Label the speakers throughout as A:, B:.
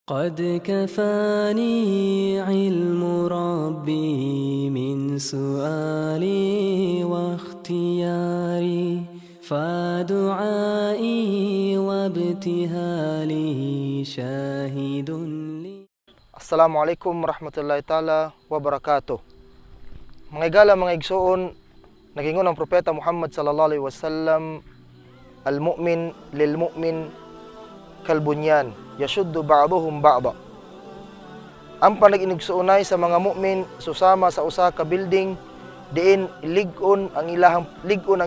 A: قد كفاني علم ربي من سؤالي واختياري فدعائي وابتهالي شاهد لي.
B: Assalamualaikum warahmatullahi ta'ala wabarakatuh. Mga igala, mga igsoon, nagingon ang propeta Muhammad sallallahu alaihi wasallam, al-mu'min lil-mu'min kalbunyan, yashuddu ba'duhum ba'da. Ang panag-inigsoonay sa mga mu'min susama sa usa ka building diin ligon ang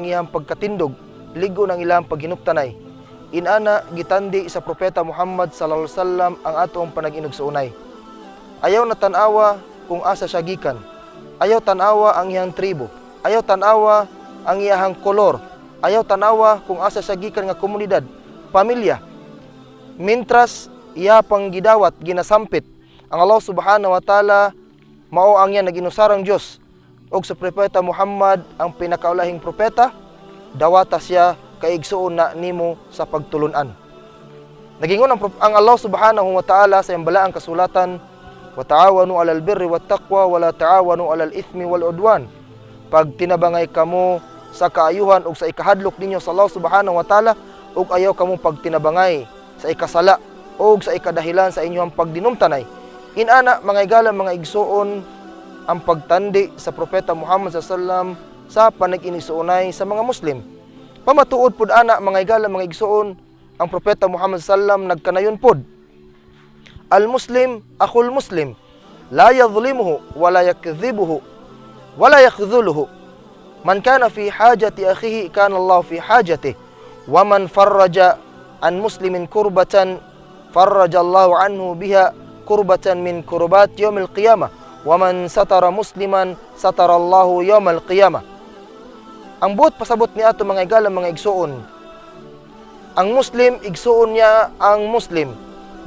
B: iyang pagkatindog, ligon ang ilang paghinuptanay. Inana gitandi sa propeta Muhammad sallallahu alaihi wasallam ang atong panag-inigsoonay. Ayaw na tanawa kung asa siya gikan. Ayaw tanawa ang iyang tribo. Ayaw tanawa ang iyang kolor. Ayaw tanawa kung asa siya gikan nga komunidad, pamilya. Mintras iya pang gidawat, ginasampit ang Allah subhanahu wa ta'ala, mao ang iya naginusarang Diyos. Og sa propeta Muhammad ang pinakaulahing propeta, dawata siya kaigsuon na nimo sa pagtulunan. Nagingon ang Allah subhanahu wa ta'ala sa iyang balaang kasulatan, wa ta'awanu 'alal birri wat taqwa wa la ta'awanu 'alal ithmi wal udwan. Pag tinabangay kamo sa kaayuhan ug sa ikahadlok ninyo sa Allah subhanahu wa ta'ala, ug ayaw kamo pagtinabangay sa ikasala ug sa ikadahilan sa inyong pagdinumtanay. Inana mga igala, mga igsoon, ang pagtandi sa propeta Muhammad sallallahu alaihi wasallam sa panag-inigsoonay sa mga Muslim. Pamatuod pud ana mga igala, mga igsoon, ang propeta Muhammad sallallahu alaihi wasallam nagkanayon pod, al-muslim akhul muslim, la yadhlimuhu wa la yakdhibuhu wa la yakhdhuluhu. Man kana fi hajati akhihi kana Allah fi hajatihi, wa man farraja an muslimin kurbatan farrajallahu anhu biha kurbatan min kurbat yaumil qiyamah, wa man satara musliman satarallahu yaumal qiyamah. Ang buot pasabot ni ato mga igala, mga igsoon, ang Muslim igsoon niya ang Muslim,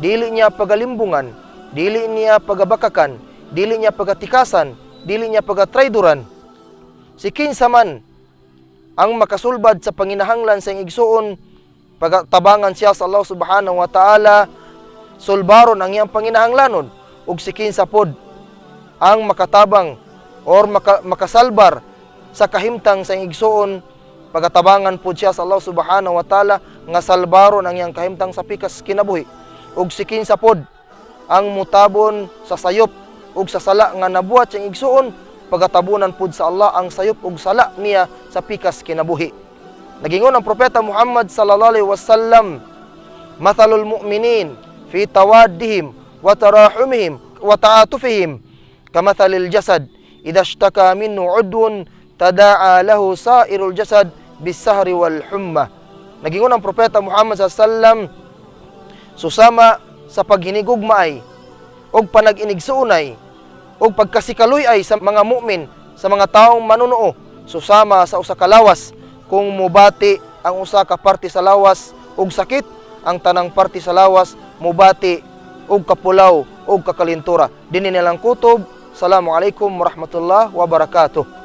B: dili niya pagalimbungan, dili niya pagabakakan, dili niya pagatikasan, dili niya pagatraidoran. Si kinsa man ang makasulbad sa panginahanglan sa igsoon, pagtabangan siya sa Allah subhanahu wa ta'ala, sulbaron ang iyang panginahanglanon. Ug si kinsa pod ang makatabang or makasalbar sa kahimtang sa igsoon, pagatabangan pod siya sa Allah subhanahu wa ta'ala nga salbaron ang iyang kahimtang sa pikas kinabuhi. Ug si kinsa pod ang mutabon sa sayop ug sa sala nga nabuhat sa igsoon, pagatabunan pod sa Allah ang sayop ug sala niya sa pikas kinabuhi. Nagingon ang propeta Muhammad sallallahu alaihi wasallam, mathalul mu'minin fi tawaddihim wa tarahumihim wa ta'atufihim kamathalil jasad idha ishtaka minhu 'udwun tada'a lahu sa'irul jasad bis-sahri wal humma. Nagingon ang propeta Muhammad sallallahu alaihi wasallam, susama sa paghinigugmaay og panag-inigsuonay og pagkasikaluy-ay sa mga mu'min, sa mga taong manunuo, susama sa usa ka lawas. Kung mubati ang usa ka parte sa lawas og sakit, ang tanang parte sa lawas mubati og kapulaw og kakalintura. Dinhi nilang kutob. Assalamualaikum warahmatullahi wabarakatuh.